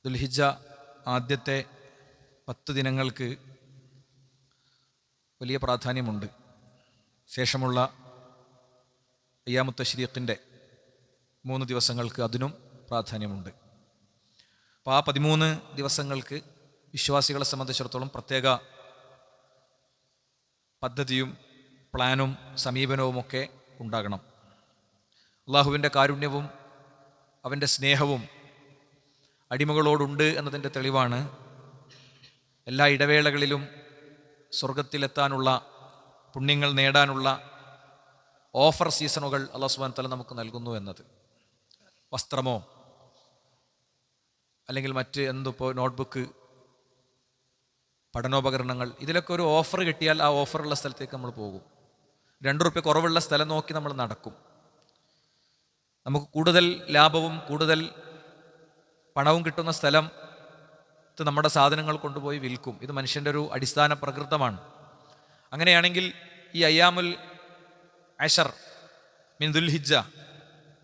ദുൽഹിജ്ജ ആദ്യത്തെ 10 ദിനങ്ങൾക്ക് വലിയ പ്രാധാന്യമുണ്ട്. ശേഷമുള്ള അയ്യാമുത്ത് തശ്രീഖിൻ്റെ 3 ദിവസങ്ങൾക്ക് അതിനും പ്രാധാന്യമുണ്ട്. അപ്പോൾ ആ 13 ദിവസങ്ങൾക്ക് വിശ്വാസികളെ സംബന്ധിച്ചിടത്തോളം പ്രത്യേക പദ്ധതിയും പ്ലാനും സമീപനവുമൊക്കെ ഉണ്ടാകണം. അള്ളാഹുവിൻ്റെ കാരുണ്യവും അവൻ്റെ സ്നേഹവും അടിമകളോടുണ്ട് എന്നതിൻ്റെ തെളിവാണ് എല്ലാ ഇടവേളകളിലും സ്വർഗത്തിലെത്താനുള്ള പുണ്യങ്ങൾ നേടാനുള്ള ഓഫർ സീസണുകൾ അല്ലാഹു സുബ്ഹാനഹു വ തആല നമുക്ക് നൽകുന്നു എന്നത്. വസ്ത്രമോ അല്ലെങ്കിൽ മറ്റ് എന്തിപ്പോൾ നോട്ട്ബുക്ക്, പഠനോപകരണങ്ങൾ, ഇതിലൊക്കെ ഒരു ഓഫർ കിട്ടിയാൽ ആ ഓഫറുള്ള സ്ഥലത്തേക്ക് നമ്മൾ പോകും. 2 റുപ്യ കുറവുള്ള സ്ഥലം നോക്കി നമ്മൾ നടക്കും. നമുക്ക് കൂടുതൽ ലാഭവും കൂടുതൽ പണവും കിട്ടുന്ന സ്ഥലത്ത് നമ്മുടെ സാധനങ്ങൾ കൊണ്ടുപോയി വിൽക്കും. ഇത് മനുഷ്യൻ്റെ ഒരു അടിസ്ഥാന പ്രകൃതമാണ്. അങ്ങനെയാണെങ്കിൽ ഈ അയ്യാമുൽ അശർ മിൻ ദുൽഹിജ്ജ,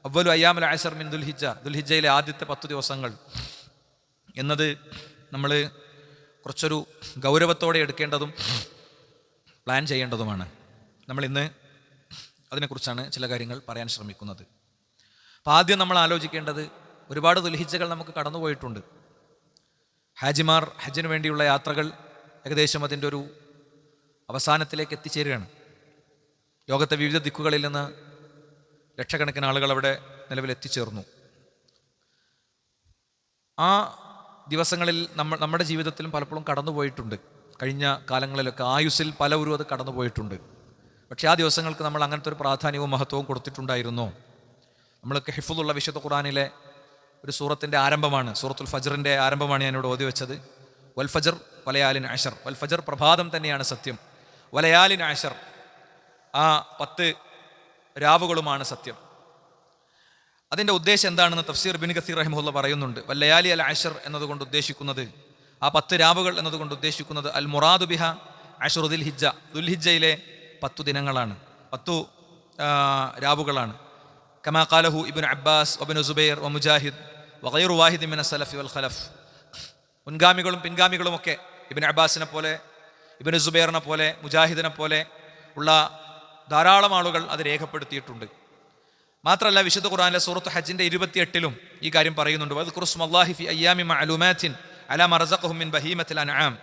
അവ്വലു അയ്യാമുൽ അശർ മിൻ ദുൽഹിജ്ജ, ദുൽഹിജ്ജയിലെ ആദ്യത്തെ 10 ദിവസങ്ങൾ എന്നത് നമ്മൾ കുറച്ചൊരു ഗൗരവത്തോടെ എടുക്കേണ്ടതും പ്ലാൻ ചെയ്യേണ്ടതുമാണ്. നമ്മളിന്ന് അതിനെക്കുറിച്ചാണ് ചില കാര്യങ്ങൾ പറയാൻ ശ്രമിക്കുന്നത്. അപ്പോൾ ആദ്യം നമ്മൾ ആലോചിക്കേണ്ടത്, ഒരുപാട് ദുൽഹിജ്ജകൾ നമുക്ക് കടന്നുപോയിട്ടുണ്ട്. ഹാജിമാർ ഹജ്ജിന് വേണ്ടിയുള്ള യാത്രകൾ ഏകദേശം അതിൻ്റെ ഒരു അവസാനത്തിലേക്ക് എത്തിച്ചേരുകയാണ്. ലോകത്തെ വിവിധ ദിക്കുകളിൽ നിന്ന് ലക്ഷക്കണക്കിന് ആളുകൾ അവിടെ നിലവിൽ എത്തിച്ചേർന്നു. ആ ദിവസങ്ങളിൽ നമ്മുടെ ജീവിതത്തിലും പലപ്പോഴും കടന്നുപോയിട്ടുണ്ട്. കഴിഞ്ഞ കാലങ്ങളിലൊക്കെ ആയുസ്സിൽ പലവരും അത് കടന്നുപോയിട്ടുണ്ട്. പക്ഷേ ആ ദിവസങ്ങൾക്ക് നമ്മൾ അങ്ങനത്തെ ഒരു പ്രാധാന്യവും മഹത്വവും കൊടുത്തിട്ടുണ്ടായിരുന്നോ? നമ്മളൊക്കെ ഹിഫ്ളുള്ള വിശുദ്ധ ഖുർആനിലെ ഒരു സൂറത്തിൻ്റെ ആരംഭമാണ്, സൂറത്തുൽ ഫജ്റിൻ്റെ ആരംഭമാണ് ഞാനിവിടെ ഓതി വെച്ചത്. വൽ ഫജ്ർ വലയാലിൻ അശർ, വൽ ഫജ്ർ പ്രഭാതം തന്നെയാണ് സത്യം, വലയാലിൻ അശർ ആ 10 രാവുകളുമാണ് സത്യം. അതിൻ്റെ ഉദ്ദേശം എന്താണെന്ന് തഫ്സീർ ഇബ്നു കസീർ റഹിമഹുല്ലാഹ് പറയുന്നുണ്ട്. വല്ലയാലി അൽ അശർ എന്നതുകൊണ്ട് ഉദ്ദേശിക്കുന്നത്, ആ 10 രാവുകൾ എന്നതുകൊണ്ട് ഉദ്ദേശിക്കുന്നത് അൽ മുറാദു ബിഹ അശ്റു ദുൽഹിജ്ജ, ദുൽഹിജ്ജയിലെ 10 ദിനങ്ങളാണ്, 10 രാവുകളാണ്. കമാ ഖാലഹു ഇബ്നു അബ്ബാസ് വബ്നു സുബൈർ വമുജാഹിദ് വഗൈറു വാഹിദ് മിന സലഫി വൽ ഖലഫ്. മുൻഗാമികളും പിൻഗാമികളുമൊക്കെ ഇബ്നു അബ്ബാസിനെ പോലെ, ഇബ്നു സുബൈറിനെ പോലെ, മുജാഹിദിനെ പോലെ ഉള്ള ധാരാളം ആളുകൾ അത് രേഖപ്പെടുത്തിയിട്ടുണ്ട്. മാത്രമല്ല വിശുദ്ധ ഖുർആനിലെ സൂറത്ത് ഹജ്ജിൻ്റെ 28-ലും ഈ കാര്യം പറയുന്നുണ്ട്. വദ്കുറുസ്മല്ലാഹി ഫി അയ്യാമി മഅലൂമാത്തിൻ അലാ മാ റസഖഹും മിൻ ബഹീമത്തിൽ അൻആം.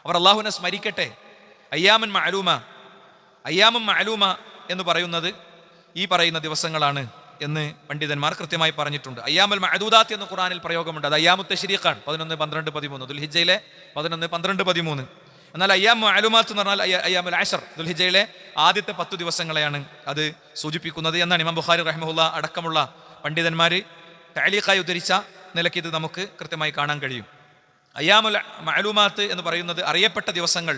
അവർ അല്ലാഹുവിനെ സ്മരിക്കട്ടെ. അയ്യാമുൻ മഅലൂമ, അയ്യാമുൻ മഅലൂമ എന്ന് പറയുന്നത് ഈ പറയുന്ന ദിവസങ്ങളാണ് എന്ന് പണ്ഡിതന്മാർ കൃത്യമായി പറഞ്ഞിട്ടുണ്ട്. അയ്യാമുൽ മഅദൂദാത്ത് എന്ന് ഖുർആനിൽ പ്രയോഗമുണ്ട്. അത് അയ്യാമുത്ത് തശ്രീഖാണ്, 11, 12, 13, ദുൽഹിജ്ജയിലെ 11, 12, 13. എന്നാൽ അയ്യാം മഅലൂമാത്ത് എന്ന് പറഞ്ഞാൽ അയ്യാമുൽ അശർ, ദുൽഹിജ്ജയിലെ ആദ്യത്തെ 10 ദിവസങ്ങളെയാണ് അത് സൂചിപ്പിക്കുന്നത് എന്നാണ് ഇമാം ബുഖാരി റഹിമഹുല്ലാഹ് അടക്കമുള്ള പണ്ഡിതന്മാർ തഅലീഖായി ഉദ്ധരിച്ച നിലയ്ക്ക് ഇത് നമുക്ക് കൃത്യമായി കാണാൻ കഴിയും. അയ്യാമുൽ മഅലൂമാത്ത് എന്ന് പറയുന്നത് അറിയപ്പെട്ട ദിവസങ്ങൾ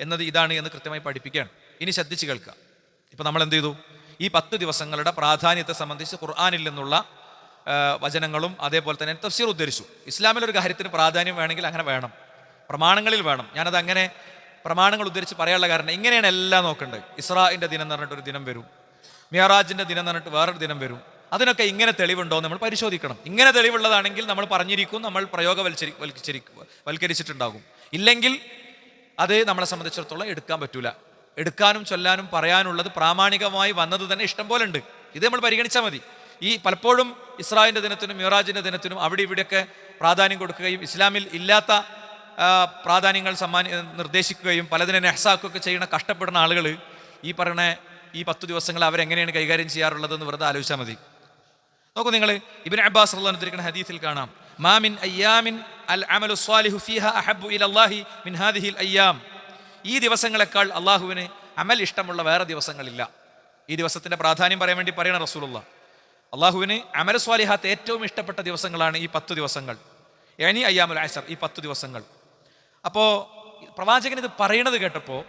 എന്നത് ഇതാണ് എന്ന് കൃത്യമായി പഠിപ്പിക്കുകയാണ്. ഇനി ശ്രദ്ധിച്ച് കേൾക്കുക. ഇപ്പം നമ്മൾ എന്ത് ചെയ്തു? ഈ 10 ദിവസങ്ങളുടെ പ്രാധാന്യത്തെ സംബന്ധിച്ച് ഖുർആനിൽ നിന്നുള്ള വചനങ്ങളും അതേപോലെ തന്നെ തഫ്സീർ ഉദ്ധരിച്ചു. ഇസ്ലാമിലൊരു കാര്യത്തിന് പ്രാധാന്യം വേണമെങ്കിൽ അങ്ങനെ വേണം, പ്രമാണങ്ങളിൽ വേണം. ഞാനത് അങ്ങനെ പ്രമാണങ്ങൾ ഉദ്ധരിച്ച് പറയാനുള്ള കാരണം ഇങ്ങനെയാണ് എല്ലാം നോക്കേണ്ടത്. ഇസ്രാഇൻ്റെ ദിനം എന്ന് പറഞ്ഞിട്ടൊരു ദിനം വരും, മിഅറാജിൻ്റെ ദിനം എന്ന് പറഞ്ഞിട്ട് വേറൊരു ദിനം വരും. അതിനൊക്കെ ഇങ്ങനെ തെളിവുണ്ടോ എന്ന് നമ്മൾ പരിശോധിക്കണം. ഇങ്ങനെ തെളിവുള്ളതാണെങ്കിൽ നമ്മൾ പറഞ്ഞിരിക്കും, നമ്മൾ പ്രയോഗവൽക്കരിച്ചിട്ടുണ്ടാകും. ഇല്ലെങ്കിൽ അത് നമ്മളെ സംബന്ധിച്ചിടത്തോളം എടുക്കാൻ പറ്റൂല. എടുക്കാനും ചൊല്ലാനും പറയാനുള്ളത് പ്രാമാണികമായി വന്നത് തന്നെ ഇഷ്ടം പോലെ ഉണ്ട്. ഇത് നമ്മൾ പരിഗണിച്ചാൽ മതി. ഈ പലപ്പോഴും ഇസ്രാഇൻ്റെ ദിനത്തിനും മിഅറാജിൻ്റെ ദിനത്തിനും അവിടെ ഇവിടെയൊക്കെ പ്രാധാന്യം കൊടുക്കുകയും ഇസ്ലാമിൽ ഇല്ലാത്ത പ്രാധാന്യങ്ങൾ നിർദ്ദേശിക്കുകയും പലതിനെ നെഹ്സാക്കുകയൊക്കെ ചെയ്യുന്ന കഷ്ടപ്പെടുന്ന ആളുകൾ ഈ പറയുന്ന ഈ 10 ദിവസങ്ങൾ അവരെങ്ങനെയാണ് കൈകാര്യം ചെയ്യാറുള്ളതെന്ന് വെറുതെ ആലോചിച്ചാൽ മതി. നോക്കൂ നിങ്ങൾ, ഇബ്നു അബ്ബാസ് റളിയല്ലാഹു അൻഹു ഉദ്ധരിക്കുന്ന ഹദീസിൽ കാണാം, മാ മിൻ അയ്യാമിൻ അൽ അമലു സ്വാലിഹു ഫീഹാ അഹബ്ബു ഇലല്ലാഹി മിൻ ഹാദിഹിൽ അയ്യാം. ഈ ദിവസങ്ങളെക്കാൾ അള്ളാഹുവിന് അമൽ ഇഷ്ടമുള്ള വേറെ ദിവസങ്ങളില്ല. ഈ ദിവസത്തിൻ്റെ പ്രാധാന്യം പറയാൻ വേണ്ടി പറയണ റസൂലുള്ളാഹ്, അള്ളാഹുവിന് അമൽ സ്വാലിഹാത്ത് ഏറ്റവും ഇഷ്ടപ്പെട്ട ദിവസങ്ങളാണ് ഈ 10 ദിവസങ്ങൾ, യാനി അയ്യാമുൽ അശർ, ഈ 10 ദിവസങ്ങൾ. അപ്പോൾ പ്രവാചകൻ ഇത് പറയണത് കേട്ടപ്പോൾ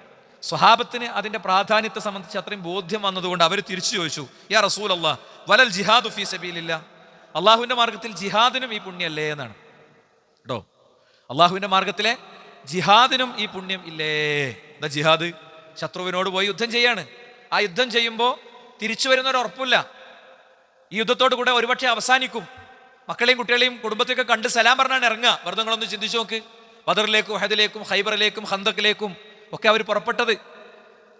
സ്വഹാബത്തിന് അതിൻ്റെ പ്രാധാന്യത്തെ സംബന്ധിച്ച് അത്രയും ബോധ്യം വന്നതുകൊണ്ട് അവർ തിരിച്ചു ചോദിച്ചു, യാ റസൂലല്ലാഹ് വലൽ ജിഹാദു ഫീ സബീലില്ലാഹ്, അള്ളാഹുവിൻ്റെ മാർഗത്തിൽ ജിഹാദിനും ഈ പുണ്യമല്ലേ എന്നാണ് കേട്ടോ. അള്ളാഹുവിൻ്റെ മാർഗത്തിലെ ജിഹാദിനും ഈ പുണ്യം ഇല്ലേ? എന്താ ജിഹാദ്? ശത്രുവിനോട് പോയി യുദ്ധം ചെയ്യാണ്. ആ യുദ്ധം ചെയ്യുമ്പോൾ തിരിച്ചു വരുന്നൊരു ഉറപ്പില്ല. ഈ യുദ്ധത്തോടു കൂടെ ഒരുപക്ഷെ അവസാനിക്കും. മക്കളെയും കുട്ടികളെയും കുടുംബത്തെയൊക്കെ കണ്ട് സലാം പറഞ്ഞാണ് ഇറങ്ങുക. വെറുതെ നിങ്ങളൊന്ന് ചിന്തിച്ചു നോക്ക്. ബദറിലേക്കും ഉഹദിലേക്കും ഖൈബറിലേക്കും ഖന്തക്കിലേക്കും ഒക്കെ അവർ പുറപ്പെട്ടത്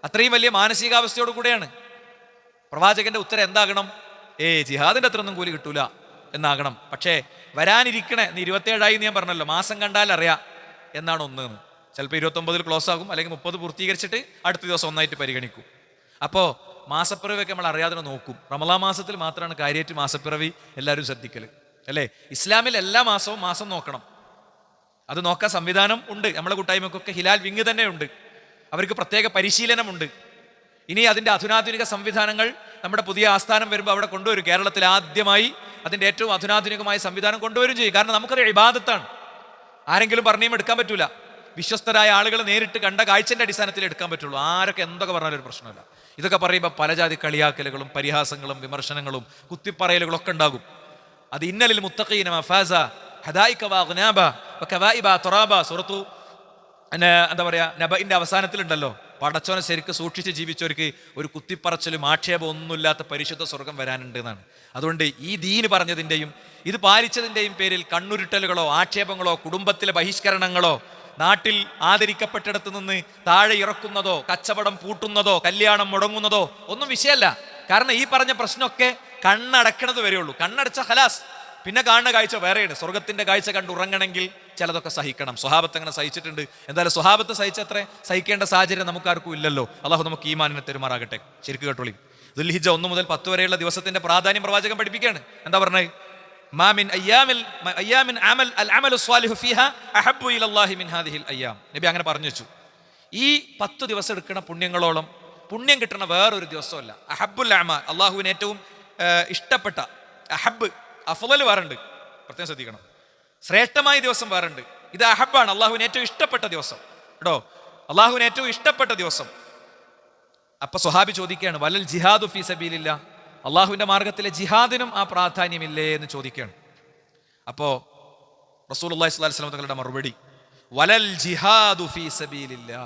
അത്രയും വലിയ മാനസികാവസ്ഥയോട് കൂടെയാണ്. പ്രവാചകന്റെ ഉത്തരം എന്താകണം? ജിഹാദിന്റെ അത്രയൊന്നും കൂലി കിട്ടൂല എന്നാകണം. പക്ഷേ വരാനിരിക്കണേ 27 ഞാൻ പറഞ്ഞല്ലോ, മാസം കണ്ടാൽ അറിയാം എന്നാണ് ഒന്ന്. ചിലപ്പോൾ 29 ക്ലോസ് ആകും, അല്ലെങ്കിൽ 30 പൂർത്തീകരിച്ചിട്ട് അടുത്ത ദിവസം ഒന്നായിട്ട് പരിഗണിക്കും. അപ്പോൾ മാസപ്പിറവിയൊക്കെ നമ്മൾ അറിയാതെ നോക്കും. റമളാൻ മാസത്തിൽ മാത്രമാണ് കാര്യമായിട്ട് മാസപ്പിറവി എല്ലാവരും ശ്രദ്ധിക്കൽ, അല്ലേ? ഇസ്ലാമിൽ എല്ലാ മാസവും മാസം നോക്കണം. അത് നോക്കാൻ സംവിധാനം ഉണ്ട്. നമ്മളെ കൂട്ടായ്മക്കൊക്കെ ഹിലാൽ വിങ് തന്നെ ഉണ്ട്. അവർക്ക് പ്രത്യേക പരിശീലനമുണ്ട്. ഇനി അതിൻ്റെ അധുനാധുനിക സംവിധാനങ്ങൾ നമ്മുടെ പുതിയ ആസ്ഥാനം വരുമ്പോൾ അവിടെ കൊണ്ടുവരും. കേരളത്തിൽ ആദ്യമായി അതിൻ്റെ ഏറ്റവും അധുനാധുനികമായ സംവിധാനം കൊണ്ടുവരും ചെയ്യും. കാരണം നമുക്കത് ഇബാദത്താണ്. ആരെങ്കിലും പറഞ്ഞും എടുക്കാൻ പറ്റൂല. വിശ്വസ്തരായ ആളുകൾ നേരിട്ട് കണ്ട കാഴ്ചൻ്റെ അടിസ്ഥാനത്തിൽ എടുക്കാൻ പറ്റുള്ളൂ. ആരൊക്കെ എന്തൊക്കെ പറഞ്ഞാലും ഒരു പ്രശ്നമില്ല. ഇതൊക്കെ പറയുമ്പോൾ പലജാതി കളിയാക്കലുകളും പരിഹാസങ്ങളും വിമർശനങ്ങളും കുത്തിപ്പറയലുകളും ഒക്കെ ഉണ്ടാകും. അത് ഇന്നലിൽ മുത്തഖീന മഫാസ ഹദായിക വഅഗ്നാബ വകവായിബ തുറാബ സൂറത്തു എന്താ പറയുക നബഇന്റെ അവസാനത്തിലുണ്ടല്ലോ, പടച്ചോനെ ശരിക്ക് സൂക്ഷിച്ച് ജീവിച്ചവർക്ക് ഒരു കുത്തിപ്പറച്ചിലും ആക്ഷേപം ഒന്നുമില്ലാത്ത പരിശുദ്ധ സ്വർഗം വരാനുണ്ട് എന്നാണ്. അതുകൊണ്ട് ഈ ദീന് പറഞ്ഞതിൻ്റെയും ഇത് പാലിച്ചതിൻ്റെയും പേരിൽ കണ്ണുരുട്ടലുകളോ ആക്ഷേപങ്ങളോ കുടുംബത്തിലെ ബഹിഷ്കരണങ്ങളോ നാട്ടിൽ ആദരിക്കപ്പെട്ടിടത്ത് നിന്ന് താഴെ ഇറക്കുന്നതോ കച്ചവടം പൂട്ടുന്നതോ കല്യാണം മുടങ്ങുന്നതോ ഒന്നും വിഷയമല്ല. കാരണം ഈ പറഞ്ഞ പ്രശ്നമൊക്കെ കണ്ണടക്കണത് വരെയുള്ളൂ. കണ്ണടച്ച ഹലാസ്, പിന്നെ കാണുന്ന കാഴ്ച വേറെയാണ്. സ്വർഗത്തിന്റെ കാഴ്ച കണ്ട് ഉറങ്ങണമെങ്കിൽ ചിലതൊക്കെ സഹിക്കണം. സ്വഹാബത്ത് അങ്ങനെ സഹിച്ചിട്ടുണ്ട്. എന്തായാലും സ്വഹാബത്ത് സഹിച്ചത്ര സഹിക്കേണ്ട സാഹചര്യം നമുക്കാർക്കും ഇല്ലല്ലോ. അള്ളാഹു നമുക്ക് ഈമാനിനെ തെരുമാറാകട്ടെ. ശരിക്കും കേട്ടോളി, ദുൽഹിജ്ജ 1 മുതൽ 10 വരെയുള്ള ദിവസത്തിന്റെ പ്രാധാന്യം പ്രവാചകൻ പഠിപ്പിക്കുകയാണ്. എന്താ പറഞ്ഞത്? നബി അങ്ങനെ പറഞ്ഞു വെച്ചു. ഈ 10 ദിവസം എടുക്കുന്ന പുണ്യങ്ങളോളം പുണ്യം കിട്ടുന്ന വേറൊരു ദിവസമല്ല. അഹബ്ബുൽ അമാൽ, അള്ളാഹുവിന് ഏറ്റവും ഇഷ്ടപ്പെട്ട അഹബ് അഫ്ളൽ വേറുണ്ട്. പ്രത്യേകം ശ്രദ്ധിക്കണം. ശ്രേഷ്ഠമായ ദിവസം വേറുണ്ട്. ഇത് അഹബാണ്, അള്ളാഹുവിന് ഏറ്റവും ഇഷ്ടപ്പെട്ട ദിവസം കേട്ടോ. അള്ളാഹുവിന് ഏറ്റവും ഇഷ്ടപ്പെട്ട ദിവസം. അപ്പൊ സ്വഹാബി ചോദിക്കുകയാണ്, വലൽ ജിഹാദു ഫീ സബീലില്ലാ, അള്ളാഹുവിന്റെ മാർഗത്തിലെ ജിഹാദിനും ആ പ്രാധാന്യമില്ലേ എന്ന് ചോദിക്കുകയാണ്. അപ്പോ റസൂലുള്ളാഹി സ്വല്ലല്ലാഹു അലൈഹി വസല്ലം തങ്ങളുടെ മറുപടി, വലൽ ജിഹാദു ഫീ സബീലില്ലാ,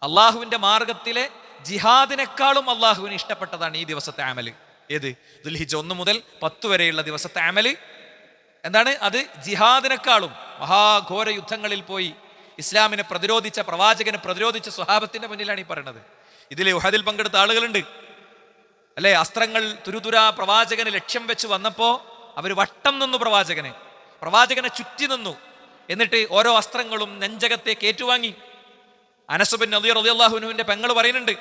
അള്ളാഹുവിന്റെ മാർഗത്തിലെ ജിഹാദിനേക്കാളും അള്ളാഹുവിന് ഇഷ്ടപ്പെട്ടതാണ് ഈ ദിവസത്തെ അമല്. ഏത്? ദുൽഹിജ്ജ 1 മുതൽ 10 വരെയുള്ള ദിവസത്തെ അമല് എന്താണ്? അത് ജിഹാദിനേക്കാളും മഹാഘോര യുദ്ധങ്ങളിൽ പോയി ഇസ്ലാമിനെ പ്രതിരോധിച്ച പ്രവാചകനെ പ്രതിരോധിച്ച സ്വഹാബത്തിന്റെ മുന്നിലാണ് ഈ പറയുന്നത്. ഇതിൽ ഉഹദിൽ പങ്കെടുത്ത ആളുകളുണ്ട്, അല്ലെ? അസ്ത്രങ്ങൾ തുരുതുരാ പ്രവാചകന് ലക്ഷ്യം വെച്ച് വന്നപ്പോ അവർ വട്ടം നിന്നു. പ്രവാചകനെ ചുറ്റി നിന്നു. എന്നിട്ട് ഓരോ അസ്ത്രങ്ങളും നെഞ്ചകത്തേക്ക് ഏറ്റുവാങ്ങി. അനസ് ബിൻ നളീർ റളിയല്ലാഹു അൻഹുവിന്റെ പെങ്ങൾ പറയുന്നുണ്ട്,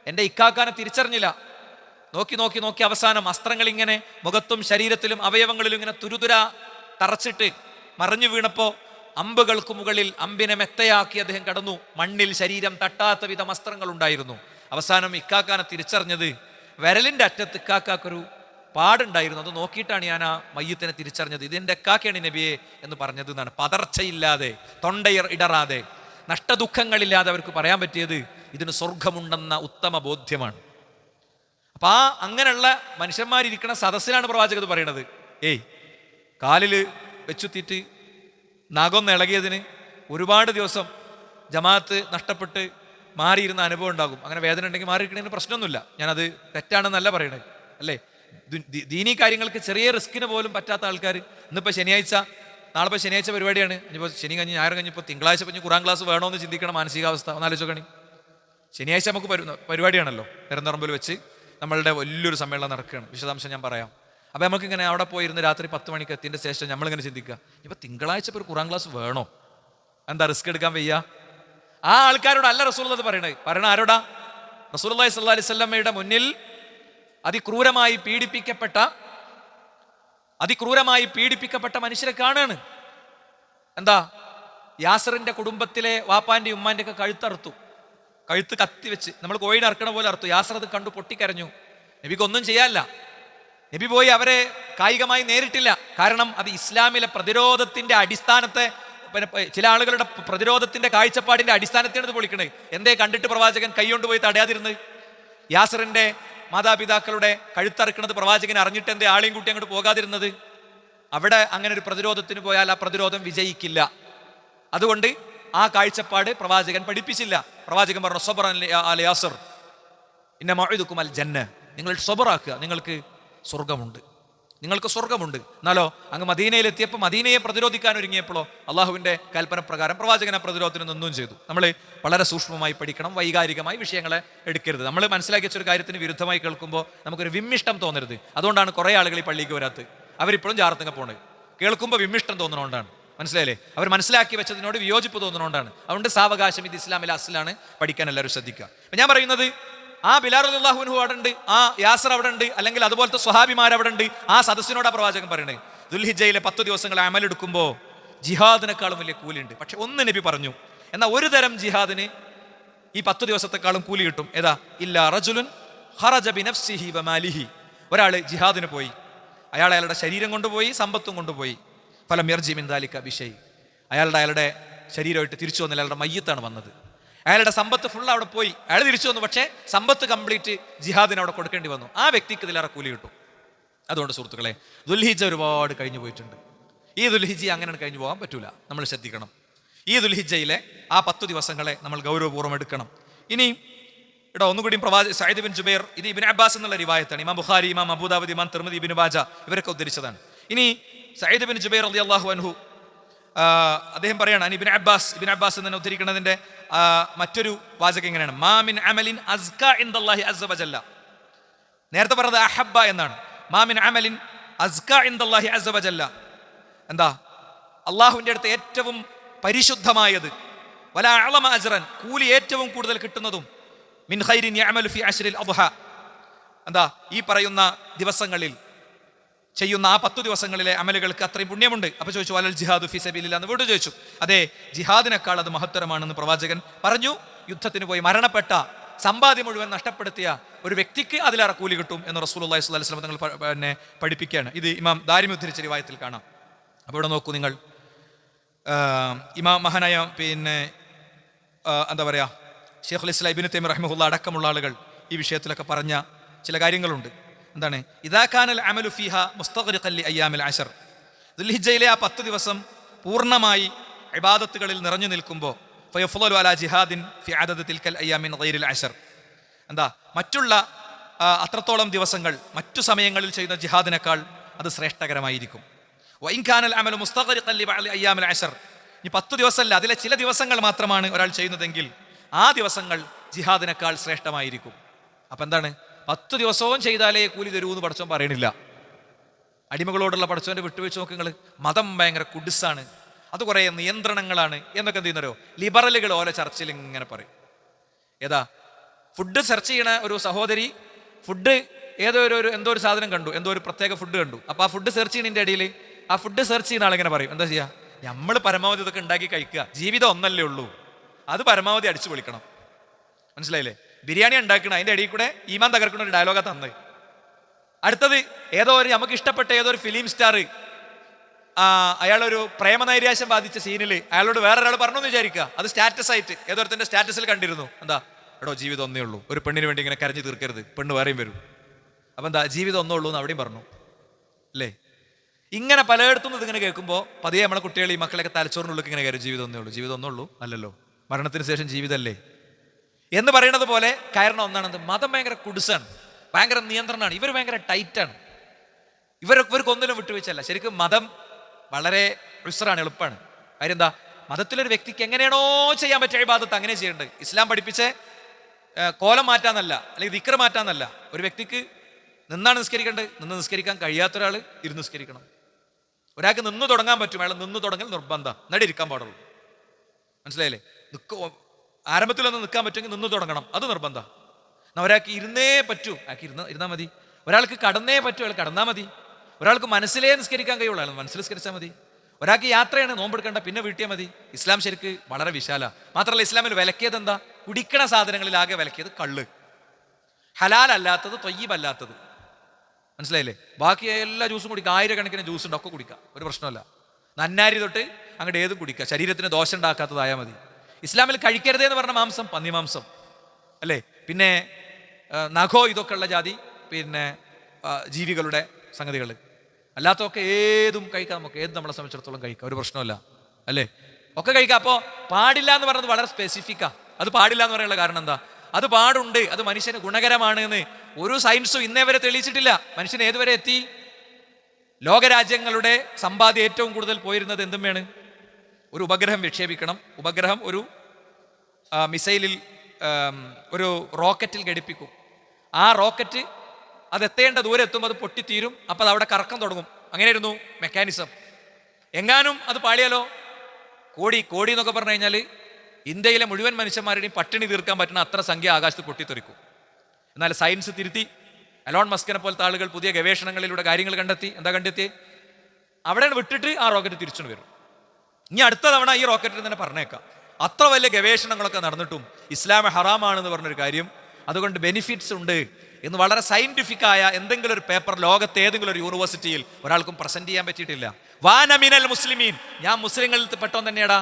എൻ്റെ ഇക്കാക്കാനെ തിരിച്ചറിഞ്ഞില്ല. നോക്കി അവസാനം അസ്ത്രങ്ങൾ ഇങ്ങനെ മുഖത്തും ശരീരത്തിലും അവയവങ്ങളിലും ഇങ്ങനെ തുരുതുരാ തറച്ചിട്ട് മറിഞ്ഞു വീണപ്പോ അമ്പുകൾക്ക് മുകളിൽ അമ്പിനെ മെത്തയാക്കി അദ്ദേഹം കടന്നു. മണ്ണിൽ ശരീരം തട്ടാത്ത വിധം അസ്ത്രങ്ങൾ ഉണ്ടായിരുന്നു. അവസാനം ഇക്കാക്കാനെ തിരിച്ചറിഞ്ഞത് വിരലിന്റെ അറ്റത്ത് ഇക്കാക്കൊരു പാടുണ്ടായിരുന്നു. അത് നോക്കിയിട്ടാണ് ഞാൻ ആ മയ്യത്തിനെ തിരിച്ചറിഞ്ഞത്. ഇതെന്റെ ഇക്കാക്കയാണ് നബിയെ എന്ന് പറഞ്ഞത് എന്നാണ്. പതർച്ചയില്ലാതെ, തൊണ്ടയർ ഇടറാതെ, നഷ്ടദുഃഖങ്ങളില്ലാതെ അവർക്ക് പറയാൻ പറ്റിയത് ഇതിന് സ്വർഗമുണ്ടെന്ന ഉത്തമ ബോധ്യമാണ്. അപ്പൊ അങ്ങനെയുള്ള മനുഷ്യന്മാരിയ്ക്കുന്ന സദസ്സിലാണ് പ്രവാചകർ പറയണത്, കാലില് വെച്ചുത്തിട്ട് നഖം ഇളകിയതിന് ഒരുപാട് ദിവസം ജമാഅത്ത് നഷ്ടപ്പെട്ട് മാറിയിരുന്ന അനുഭവം ഉണ്ടാകും. അങ്ങനെ വേദന ഉണ്ടെങ്കിൽ മാറിയിരിക്കണതിന് പ്രശ്നമൊന്നുമില്ല. ഞാനത് തെറ്റാണെന്നല്ല പറയണത്, അല്ലേ? ദീനീ കാര്യങ്ങൾക്ക് ചെറിയ റിസ്കിന് പോലും പറ്റാത്ത ആൾക്കാർ ഇന്നിപ്പോൾ ശനിയാഴ്ച, നാളെ ഇപ്പോൾ ശനിയാഴ്ച പരിപാടിയാണ്, ഇനിയിപ്പോൾ ശനി കഴിഞ്ഞ് ഞായർ കഴിഞ്ഞപ്പോൾ തിങ്കളാഴ്ച കഴിഞ്ഞ് ഖുറാൻ ക്ലാസ് വേണമെന്ന് ചിന്തിക്കണം. മാനസികാവസ്ഥ ഒന്നാലോചിക്കണി. ശനിയാഴ്ച നമുക്ക് പരിപാടിയാണല്ലോ, പെരുന്തറമ്പിൽ വെച്ച് നമ്മളുടെ വലിയൊരു സമ്മേളനം നടക്കുകയാണ്. വിശദാംശം ഞാൻ പറയാം. അപ്പോൾ നമുക്കിങ്ങനെ അവിടെ പോയിരുന്ന് രാത്രി 10 മണിക്ക് എത്തിയതിൻ്റെ ശേഷം നമ്മളിങ്ങനെ ചിന്തിക്കുക, ഇപ്പോൾ തിങ്കളാഴ്ച ഇപ്പോൾ ഒരു ഖുറാൻ ക്ലാസ് വേണോ? എന്താ റിസ്ക് എടുക്കാൻ വയ്യ? ആ ആൾക്കാരോടല്ല റസൂലുള്ളാഹി പറയണ ആരോടാ? റസൂലുള്ളാഹി സ്വല്ലല്ലാഹി അലൈഹി വസല്ലമയുടെ മുന്നിൽ അതിക്രൂരമായി പീഡിപ്പിക്കപ്പെട്ട മനുഷ്യരെ കാണാണ്. എന്താ? യാസറിന്റെ കുടുംബത്തിലെ വാപ്പാന്റെ ഉമ്മാന്റെ ഒക്കെ കഴുത്ത് കത്തി വെച്ച് നമ്മൾ കോഴിനെ അറക്കണ പോലെ അറുത്തു. യാസർ അത് കണ്ടു പൊട്ടിക്കരഞ്ഞു. നബിക്ക് ഒന്നും ചെയ്യാനില്ല. നബി പോയി അവരെ കായികമായി നേരിട്ടില്ല. കാരണം അത് ഇസ്ലാമിലെ പ്രതിരോധത്തിന്റെ അടിസ്ഥാനത്തെ, ചില ആളുകളുടെ പ്രതിരോധത്തിന്റെ കാഴ്ചപ്പാടിന്റെ അടിസ്ഥാനത്തെയാണ് ഇത് പൊളിക്കണേ. എന്തേ കണ്ടിട്ട് പ്രവാചകൻ കൈകൊണ്ട് പോയി തടയാതിരുന്ന്? യാസറിന്റെ മാതാപിതാക്കളുടെ കഴുത്തറക്കുന്നത് പ്രവാചകൻ അറിഞ്ഞിട്ട് എന്തേ ആളെയും കൂട്ടി അങ്ങോട്ട് പോകാതിരുന്നത്? അവിടെ അങ്ങനെ ഒരു പ്രതിരോധത്തിന് പോയാൽ ആ പ്രതിരോധം വിജയിക്കില്ല. അതുകൊണ്ട് ആ കാഴ്ചപ്പാട് പ്രവാചകൻ പഠിപ്പിച്ചില്ല. പ്രവാചകൻ പറഞ്ഞു, സബറൻ അല യാസർ ഇന്ന മൗഇദുകും അൽ ജന്ന, നിങ്ങൾ സബറാക്കുക, നിങ്ങൾക്ക് സ്വർഗമുണ്ട്. നിങ്ങൾക്ക് സ്വർഗമുണ്ട്. എന്നാലോ അങ്ങ് മദീനയിലെത്തിയപ്പോൾ മദീനയെ പ്രതിരോധിക്കാൻ ഒരുങ്ങിയപ്പോഴോ അള്ളാഹുവിൻ്റെ കൽപ്പന പ്രകാരം പ്രവാചകനെ പ്രതിരോധത്തിന് നിന്നും ചെയ്തു. നമ്മൾ വളരെ സൂക്ഷ്മമായി പഠിക്കണം, വൈകാരികമായി വിഷയങ്ങളെ എടുക്കരുത്. നമ്മൾ മനസ്സിലാക്കി വെച്ചൊരു കാര്യത്തിന് വിരുദ്ധമായി കേൾക്കുമ്പോൾ നമുക്കൊരു വിമ്മിഷ്ടം തോന്നരുത്. അതുകൊണ്ടാണ് കുറേ ആളുകൾ ഈ പള്ളിക്ക് വരാത്തത്. അവരിപ്പോഴും ജാറത്തിങ്ങ പോണത്. കേൾക്കുമ്പോൾ വിമ്മിഷ്ടം തോന്നുന്നതുകൊണ്ടാണ്. മനസ്സിലായില്ലേ? അവർ മനസ്സിലാക്കി വെച്ചതിനോട് വിയോജിപ്പ് തോന്നുന്നതുകൊണ്ടാണ്. അതുകൊണ്ട് സാവകാശം ഇത് ഇസ്ലാമിലെ അസ്ലാണ്, പഠിക്കാൻ എല്ലാവരും ശ്രദ്ധിക്കുക. ഞാൻ പറയുന്നത് ആ ബിലാൽ റളിയല്ലാഹു അൻഹു അവിടെ ഉണ്ട്, ആ യാസർ അവിടെ ഉണ്ട്, അല്ലെങ്കിൽ അതുപോലത്തെ സ്വഹാബിമാർ അവിടെ ഉണ്ട്. ആ സദസ്സിനോടാ പ്രവാചകൻ പറയുന്നത്, ദുൽഹിജ്ജയിലെ 10 ദിവസങ്ങൾ അമലെടുക്കുമ്പോൾ ജിഹാദിനേക്കാളും വലിയ കൂലിയുണ്ട്. പക്ഷെ ഒന്ന് നബി പറഞ്ഞു, എന്നാൽ ഒരു തരം ജിഹാദിന് ഈ 10 ദിവസത്തെക്കാളും കൂലി കിട്ടും. ഏതാ? ഇല്ലാ റജുലുൻ ഖറജ ബിനഫ്സിഹി വമാലിഹി. ഒരാൾ ജിഹാദിന് പോയി, അയാളുടെ ശരീരം കൊണ്ടുപോയി, സമ്പത്തും കൊണ്ടുപോയി. ഫലം യർജി മിൻ ദാലിക ബിശൈ. അയാളുടെ ശരീരമായിട്ട് തിരിച്ചു വന്നില്ല, അയാളുടെ മയ്യത്താണ് വന്നത്. അയാളുടെ സമ്പത്ത് ഫുൾ അവിടെ പോയി, അയാൾ തിരിച്ചു വന്നു, പക്ഷേ സമ്പത്ത് കംപ്ലീറ്റ് ജിഹാദിന് അവിടെ കൊടുക്കേണ്ടി വന്നു. ആ വ്യക്തിക്ക് ഇതിലേറെ കൂലി കിട്ടും. അതുകൊണ്ട് സുഹൃത്തുക്കളെ, ദുൽഹിജ്ജ ഒരുപാട് കഴിഞ്ഞു പോയിട്ടുണ്ട്. ഈ ദുൽഹിജ്ജ അങ്ങനെ കഴിഞ്ഞു പോകാൻ പറ്റൂല, നമ്മൾ ശ്രദ്ധിക്കണം. ഈ ദുൽഹിജ്ജയിലെ ആ 10 ദിവസങ്ങളെ നമ്മൾ ഗൗരവപൂർവ്വം എടുക്കണം. ഇനി ഇവിടെ ഒന്നുകൂടി സഈദ് ബിൻ ജുബൈർ, ഇത് ഇബ്നു അബ്ബാസ് എന്നുള്ള റിവായത്താണ്. ഇമാം ബുഖാരി, ഇമാം അബൂദാവൂദ്, ഇമാം തിർമിദി, ഇബ്നു മാജ ഇവരൊക്കെ ഉദ്ധരിച്ചതാണ്. ഇനി സഈദ് ബിൻ ജുബൈർ റളിയല്ലാഹു അൻഹു അദ്ദേഹം പറയാണ്, ഇബ്നു അബ്ബാസ് എന്ന് ഉദ്ധരിക്കുന്നതിന്റെ മറ്റൊരു വാചകം ഇങ്ങനെയാണ്, മാ മിൻ അമലിൻ അസ്ക ഇൻദല്ലാഹി അസ്സ വജല്ല. നേരത്തെ പറഞ്ഞത് അഹബ്ബ എന്നാണ്. മാ മിൻ അമലിൻ അസ്ക ഇൻദല്ലാഹി അസ്സ വജല്ല, എന്താ? അള്ളാഹുവിൻ്റെ അടുത്ത് ഏറ്റവും പരിശുദ്ധമായത്, വലാ അഅ്ലമ അജ്റൻ, കൂലി ഏറ്റവും കൂടുതൽ കിട്ടുന്നതും, മിൻ ഖൈരിൻ യഅമലു ഫി അശ്രിൽ അദ്ഹ, എന്താ? ഈ പറയുന്ന ദിവസങ്ങളിൽ ചെയ്യുന്ന ആ 10 ദിവസങ്ങളിലെ അമലുകൾക്ക് അത്രയും പുണ്യമുണ്ട്. അപ്പൊ ചോദിച്ചു, വലൽ ജിഹാദു ഫീ സബീലില്ലാ എന്ന് വീണ്ടും ചോദിച്ചു. അതെ, ജിഹാദിനേക്കാൾ അത് മഹത്തരമാണെന്ന് പ്രവാചകൻ പറഞ്ഞു. യുദ്ധത്തിന് പോയി മരണപ്പെട്ട, സമ്പാദ്യം മുഴുവൻ നഷ്ടപ്പെടുത്തിയ ഒരു വ്യക്തിക്ക് അതിലേറെ കൂലി കിട്ടും എന്ന് റസൂലുള്ളാഹി സ്വല്ലല്ലാഹു അലൈഹി വസല്ലം തങ്ങൾ പഠിപ്പിക്കുകയാണ്. ഇത് ഇമാം ദാരിമി ഉദ്ധരിച്ച റിവായത്തിൽ കാണാം. അപ്പോൾ ഇവിടെ നോക്കൂ നിങ്ങൾ, ഇമാം മഹാനായ എന്താ പറയുക, ശൈഖുൽ ഇസ്ലാം ഇബ്നു തൈമിയ്യ റഹിമഹുല്ലാ അടക്കമുള്ള ആളുകൾ ഈ വിഷയത്തിലൊക്കെ പറഞ്ഞ ചില കാര്യങ്ങളുണ്ട്. എന്താണ്? ഇദാ കാനൽ അമലു ഫീഹാ മുസ്തഗ്രിഖൻ ലി അയ്യാമിൽ അശർ. ദുൽഹിജ്ജയിലെ ആ 10 ദിവസം പൂർണ്ണമായി ഇബാദത്തുകളിൽ നിറഞ്ഞു നിൽക്കുമ്പോൾ ഫയഫ്ളലു അലാ ജിഹാദിൻ ഫി അദദി തിൽക്കൽ അയ്യാമിൻ ഗൈറിൽ അശർ, എന്താ? മറ്റുള്ള അത്രത്തോളം ദിവസങ്ങൾ മറ്റു സമയങ്ങളിൽ ചെയ്യുന്ന ജിഹാദിനേക്കാൾ അത് ശ്രേഷ്ഠകരമായിരിക്കും. വഇൻ കാനൽ അമലു മുസ്തഗ്രിഖൻ ലി ബഅദി അയ്യാമിൽ അശർ. ഈ 10 ദിവസമല്ല, അതിലെ ചില ദിവസങ്ങൾ മാത്രമാണ് ഒരാൾ ചെയ്യുന്നതെങ്കിൽ ആ ദിവസങ്ങൾ ജിഹാദിനേക്കാൾ ശ്രേഷ്ഠമായിരിക്കും. അപ്പം എന്താണ്? 10 ദിവസവും ചെയ്താലേ കൂലി തരൂ എന്ന് പടച്ചോൻ പറയണില്ല. അടിമകളോടുള്ള പടച്ചോന്റെ വിട്ടുവീഴ്ച നോക്ക് നിങ്ങൾ. മതം ഭയങ്കര കുഡിസാണ്, അത് കുറേ നിയന്ത്രണങ്ങളാണ് എന്നൊക്കെ എന്ത് ചെയ്യുന്നവരോ ലിബറലുകൾ ഓരോ ചർച്ചയിൽ ഇങ്ങനെ പറയും. ഏതാ? ഫുഡ് സെർച്ച് ചെയ്യണ ഒരു സഹോദരി ഫുഡ് എന്തോ ഒരു സാധനം കണ്ടു, എന്തോ ഒരു പ്രത്യേക ഫുഡ് കണ്ടു. അപ്പോൾ ആ ഫുഡ് സെർച്ച് ചെയ്യുന്നതിൻ്റെ ഇടയിൽ ആ ഫുഡ് സെർച്ച് ചെയ്യുന്ന ആളിങ്ങനെ പറയും, എന്താ ചെയ്യുക, നമ്മൾ പരമാവധി ഇതൊക്കെ ഉണ്ടാക്കി കഴിക്കുക, ജീവിതം ഒന്നല്ലേ ഉള്ളൂ, അത് പരമാവധി അടിച്ചു പൊളിക്കണം. മനസ്സിലായില്ലേ? ബിരിയാണി ഉണ്ടാക്കണം, അതിൻ്റെ ഇടയിൽ കൂടെ ഈമാൻ തകർക്കുന്ന ഒരു ഡയലോഗാ തന്നത്. അടുത്തത് നമുക്ക് ഇഷ്ടപ്പെട്ട ഏതോ ഒരു ഫിലിം സ്റ്റാർ, അയാളൊരു പ്രേമനൈരാശ്യം ബാധിച്ച സീനിൽ അയാളോട് വേറൊരാൾ പറഞ്ഞു എന്ന് വിചാരിക്കുക, അത് സ്റ്റാറ്റസ് ആയിട്ട് ഏതോരത്തിൻ്റെ സ്റ്റാറ്റസിൽ കണ്ടിരുന്നു. എന്താ? എടോ, ജീവിതം ഒന്നേ ഉള്ളൂ, ഒരു പെണ്ണിന് വേണ്ടി ഇങ്ങനെ കരഞ്ഞു തീർക്കരുത്, പെണ്ണ് വേറെയും വരും. അപ്പം എന്താ? ജീവിതം ഒന്നേ ഉള്ളൂ എന്ന് അവിടെയും പറഞ്ഞു അല്ലേ? ഇങ്ങനെ പലയിടത്തും ഇതിങ്ങനെ കേൾക്കുമ്പോൾ പതിയെ നമ്മളെ കുട്ടികൾ, ഈ മക്കളൊക്കെ തലച്ചോറിനുള്ളിൽ ഇങ്ങനെ കയറും, ജീവിതം ഒന്നേ ഉള്ളൂ, ജീവിതം ഒന്നേ ഉള്ളൂ, അല്ലല്ലോ, മരണത്തിന് ശേഷം ജീവിതമല്ലേ എന്ന് പറയുന്നത് പോലെ. കാരണം ഒന്നാണെന്ത്? മതം ഭയങ്കര കുടിസാണ്, ഭയങ്കര നിയന്ത്രണമാണ്, ഇവർ ഭയങ്കര ടൈറ്റാണ്, ഇവർക്ക് ഒന്നിനും വിട്ടുവീഴ്ചയല്ല. ശരിക്കും മതം വളരെ ഉസ്റാണ്, എളുപ്പമാണ്. കാര്യം എന്താ? മതത്തിലൊരു വ്യക്തിക്ക് എങ്ങനെയാണോ ചെയ്യാൻ പറ്റിയ ഇബാദത്ത് അങ്ങനെ ചെയ്യേണ്ടത്. ഇസ്ലാം പഠിപ്പിച്ച കോലം മാറ്റാന്നല്ല, അല്ലെങ്കിൽ ദിക്ർ മാറ്റാന്നല്ല. ഒരു വ്യക്തിക്ക് നിന്നാണ് നിസ്കരിക്കേണ്ടത്, നിന്ന് നിസ്കരിക്കാൻ കഴിയാത്ത ഒരാൾ ഇരുന്ന് നിസ്കരിക്കണം. ഒരാൾക്ക് നിന്ന് തുടങ്ങാൻ പറ്റും, അയാൾ നിന്ന് തുടങ്ങൽ നിർബന്ധം, എന്നിട്ട് ഇരിക്കാൻ പാടുള്ളൂ. മനസ്സിലായില്ലേ? ആരംഭത്തിലൊന്ന് നിൽക്കാൻ പറ്റുമെങ്കിൽ നിന്ന് തുടങ്ങണം, അത് നിർബന്ധം. എന്നാൽ ഒരാൾക്ക് ഇരുന്നേ പറ്റൂ, അയാൾക്ക് ഇരുന്നാൽ മതി. ഒരാൾക്ക് കടന്നേ പറ്റൂ, അയാൾ കടന്നാൽ മതി. ഒരാൾക്ക് മനസ്സിലേ നിസ്കരിക്കാൻ കഴിയുള്ളൂ, അയാൾ മനസ്സിൽ നിസ്കരിച്ചാൽ മതി. ഒരാൾക്ക് യാത്രയാണ്, നോമ്പെടുക്കേണ്ട, പിന്നെ വീട്ടിയാൽ മതി. ഇസ്ലാം ശരിക്ക് വളരെ വിശാല. മാത്രമല്ല, ഇസ്ലാമിൽ വിലക്കിയത് എന്താ? കുടിക്കണ സാധനങ്ങളിലാകെ വിലക്കിയത് കള്ള്, ഹലാൽ അല്ലാത്തത്, ത്വയ്യിബ് അല്ലാത്തത്. മനസ്സിലായില്ലേ? ബാക്കി എല്ലാ ജ്യൂസും കുടിക്കുക, 1000 കണക്കിന് ജ്യൂസ് ഉണ്ട്, ഒക്കെ കുടിക്കുക, ഒരു പ്രശ്നമല്ല. നന്നാരി തൊട്ട് അങ്ങോട്ട് ഏതും കുടിക്കുക, ശരീരത്തിന് ദോഷം ഉണ്ടാക്കാത്തതായാൽ മതി. ഇസ്ലാമിൽ കഴിക്കരുതേ എന്ന് പറഞ്ഞ മാംസം പന്നിമാംസം അല്ലേ, പിന്നെ നഖോ, ഇതൊക്കെ ഉള്ള ജാതി ജീവികളുടെ സംഗതികൾ. അല്ലാത്തതൊക്കെ ഏതും കഴിക്കാം, നമുക്ക് ഏത് നമ്മളെ സംബന്ധിച്ചിടത്തോളം കഴിക്കാം, ഒരു പ്രശ്നമല്ല അല്ലേ, ഒക്കെ കഴിക്കാം. അപ്പോൾ പാടില്ല എന്ന് പറയുന്നത് വളരെ സ്പെസിഫിക്കാ. അത് പാടില്ല എന്ന് പറയാനുള്ള കാരണം എന്താ? അത് പാടുണ്ട്, അത് മനുഷ്യന് ഗുണകരമാണ് എന്ന് ഒരു സയൻസും ഇന്നേ വരെ തെളിയിച്ചിട്ടില്ല. മനുഷ്യൻ ഏതുവരെ എത്തി? ലോകരാജ്യങ്ങളുടെ സമ്പാദ്യം ഏറ്റവും കൂടുതൽ പോയിരുന്നത് എന്തും വേണം, ഒരു ഉപഗ്രഹം വിക്ഷേപിക്കണം, ഉപഗ്രഹം ഒരു മിസൈലിൽ ഒരു റോക്കറ്റിൽ ഘടിപ്പിക്കും. ആ റോക്കറ്റ് അത് എത്തേണ്ട ദൂരം എത്തുമ്പോൾ അത് പൊട്ടിത്തീരും. അപ്പോൾ അത് അവിടെ കറക്കം തുടങ്ങും. അങ്ങനെയായിരുന്നു മെക്കാനിസം. എങ്ങാനും അത് പാളിയാലോ കോടി കോടി എന്നൊക്കെ പറഞ്ഞു കഴിഞ്ഞാൽ ഇന്ത്യയിലെ മുഴുവൻ മനുഷ്യന്മാരുടെയും പട്ടിണി തീർക്കാൻ പറ്റുന്ന അത്ര സംഖ്യ ആകാശത്ത് പൊട്ടിത്തെറിക്കും. എന്നാൽ സയൻസ് തിരുത്തി. എലോൺ മസ്കിനെ പോലത്തെ ആളുകൾ പുതിയ ഗവേഷണങ്ങളിലൂടെ കാര്യങ്ങൾ കണ്ടെത്തി. എന്താ കണ്ടെത്തി? അവിടെ വിട്ടിട്ട് ആ റോക്കറ്റ് തിരിച്ചുകൊണ്ട് വരും. ഇനി അടുത്ത തവണ ഈ റോക്കറ്റിൽ തന്നെ പറഞ്ഞേക്കാം. അത്ര വലിയ ഗവേഷണങ്ങളൊക്കെ നടന്നിട്ടും ഇസ്ലാം ഹറാമാണെന്ന് പറഞ്ഞൊരു കാര്യം, അതുകൊണ്ട് ബെനിഫിറ്റ്സ് ഉണ്ട് എന്ന് വളരെ സയന്റിഫിക്കായ എന്തെങ്കിലും ഒരു പേപ്പർ ലോകത്തെ ഏതെങ്കിലും ഒരു യൂണിവേഴ്സിറ്റിയിൽ ഒരാൾക്കും പ്രസന്റ് ചെയ്യാൻ പറ്റിയിട്ടില്ല. വാനമിനൽ മുസ്ലിമീൻ, ഞാൻ മുസ്ലിങ്ങളിൽ പെട്ടോൻ തന്നെയാടാ,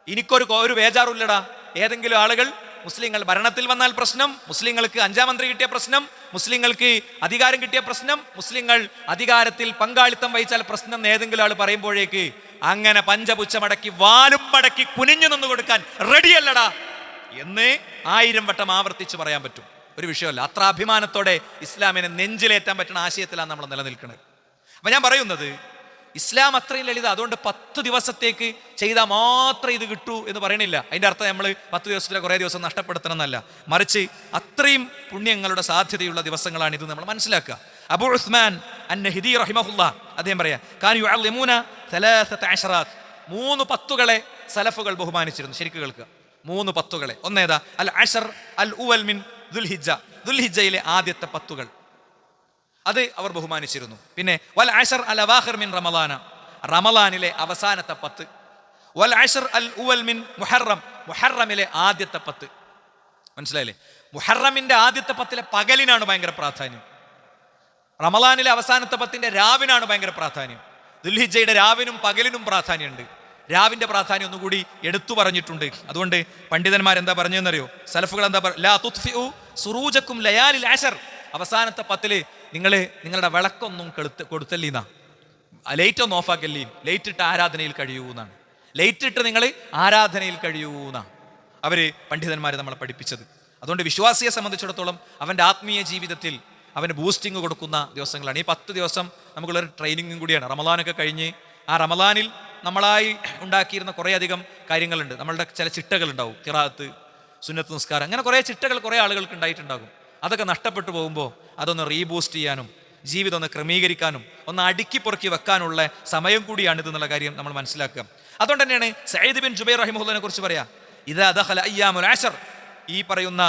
എനിക്കൊരു ബേജാറില്ലടാ. ഏതെങ്കിലും ആളുകൾ മുസ്ലിങ്ങൾ ഭരണത്തിൽ വന്നാൽ പ്രശ്നം, മുസ്ലിങ്ങൾക്ക് 5ാം മന്ത്രി കിട്ടിയ പ്രശ്നം, മുസ്ലിങ്ങൾക്ക് അധികാരം കിട്ടിയ പ്രശ്നം, മുസ്ലിങ്ങൾ അധികാരത്തിൽ പങ്കാളിത്തം വഹിച്ചാൽ പ്രശ്നം എന്ന് ഏതെങ്കിലും ആൾ പറയുമ്പോഴേക്ക് അങ്ങനെ പഞ്ചപുച്ഛമടക്കി വാലും മടക്കി കുനിഞ്ഞു നിന്ന് കൊടുക്കാൻ റെഡിയല്ലടാ എന്ന് 1000 വട്ടം ആവർത്തിച്ച് പറയാൻ പറ്റും. ഒരു വിഷയമല്ല. അത്ര അഭിമാനത്തോടെ ഇസ്ലാമിനെ നെഞ്ചിലേറ്റാൻ പറ്റുന്ന ആശയത്തിലാണ് നമ്മൾ നിലനിൽക്കുന്നത്. അപ്പൊ ഞാൻ പറയുന്നത്, ഇസ്ലാം അത്രയും ലളിത. അതുകൊണ്ട് 10 ദിവസത്തേക്ക് ചെയ്താൽ മാത്രമേ ഇത് കിട്ടൂ എന്ന് പറയണില്ല. അതിൻ്റെ അർത്ഥം നമ്മൾ 10 ദിവസത്തിലെ കുറേ ദിവസം നഷ്ടപ്പെടുത്തണം എന്നല്ല, മറിച്ച് അത്രയും പുണ്യങ്ങളുടെ സാധ്യതയുള്ള ദിവസങ്ങളാണ് ഇത് നമ്മൾ മനസ്സിലാക്കുക. അബൂ ഉസ്മാൻ അൻ-നഹ്ദി റഹിമഹുല്ലാ അദ്ദേഹം പറയാ, കാനു യുഅല്ലിമൂന 3 അശറാത്ത്, 3 പത്തുകളെ സലഫുകൾ ബഹുമാനിച്ചിരുന്നു. ശരിക്കും കേൾക്കുക, 3 പത്തുകളെ. ഒന്നേതാ? അൽ അശർ അൽ ഉവൽ മിൻ ദുൽഹിജ്ജ, ദുൽഹിജ്ജയിലെ ആദ്യത്തെ 10 അത് അവർ ബഹുമാനിച്ചിരുന്നു. പിന്നെ വൽ അശർ അൽ അവാഖിർ മിൻ റമളാന, റമളാനിലെ അവസാനത്തെ 10. വൽ അശർ അൽ ഉവൽ മിൻ മുഹറം, മുഹറമിലെ ആദ്യത്തെ 10. മനസ്സിലായില്ലേ? മുഹറമിന്റെ ആദ്യത്തെ 10 പകലിനാണ് ഭയങ്കര പ്രാധാന്യം. റമളാനിലെ അവസാനത്തെ 10 രാവിനാണ് ഭയങ്കര പ്രാധാന്യം. ദുൽഹിജ്ജയുടെ രാവിനും പകലിനും പ്രാധാന്യമുണ്ട്. രാവിന്റെ പ്രാധാന്യം ഒന്നുകൂടി എടുത്തു പറഞ്ഞിട്ടുണ്ട്. അതുകൊണ്ട് പണ്ഡിതന്മാരെന്താ പറഞ്ഞതെന്നറിയോ? സലഫുകൾ എന്താ പറയുക? ലാ തുത്ഫിഉ സുറൂജക്കും ലയാലിൽ അശർ, അവസാനത്തെ 10 നിങ്ങൾ നിങ്ങളുടെ വിളക്കൊന്നും കൊടുത്തല്ലീന്നാ, ലൈറ്റ് ഒന്നും ഓഫാക്കല്ലീൻ, ലൈറ്റ് ഇട്ട് ആരാധനയിൽ കഴിയൂന്നാണ്. ലൈറ്റ് ഇട്ട് നിങ്ങൾ ആരാധനയിൽ കഴിയൂന്നാണ് അവര് പണ്ഡിതന്മാർ നമ്മളെ പഠിപ്പിച്ചത്. അതുകൊണ്ട് വിശ്വാസിയെ സംബന്ധിച്ചിടത്തോളം അവൻ്റെ ആത്മീയ ജീവിതത്തിൽ അവന് ബൂസ്റ്റിംഗ് കൊടുക്കുന്ന ദിവസങ്ങളാണ് ഈ 10 ദിവസം. നമുക്കുള്ളൊരു ട്രെയിനിങ്ങും കൂടിയാണ്. റമളാനൊക്കെ കഴിഞ്ഞ് ആ റമളാനിൽ നമ്മളായി ഉണ്ടാക്കിയിരുന്ന കുറേയധികം കാര്യങ്ങളുണ്ട്. നമ്മളുടെ ചില ചിട്ടകളുണ്ടാവും, ഖിറാഅത്ത്, സുന്നത്ത് നിസ്കാരം, അങ്ങനെ കുറേ ചിട്ടകൾ കുറേ ആളുകൾക്ക് ഉണ്ടായിട്ടുണ്ടാകും. അതൊക്കെ നഷ്ടപ്പെട്ടു പോകുമ്പോൾ അതൊന്ന് റീബൂസ്റ്റ് ചെയ്യാനും ജീവിതം ഒന്ന് ക്രമീകരിക്കാനും ഒന്ന് അടുക്കി പൊറുക്കി വെക്കാനുള്ള സമയം കൂടിയാണിത് എന്നുള്ള കാര്യം നമ്മൾ മനസ്സിലാക്കുക. അതുകൊണ്ട് തന്നെയാണ് സഈദ് ബിൻ ജുബൈർ റഹിമഹുല്ലാഹിനെ കുറിച്ച് പറയാ, ഇദാ ദഖല അയ്യാമുൽ അശർ, ഈ പറയുന്ന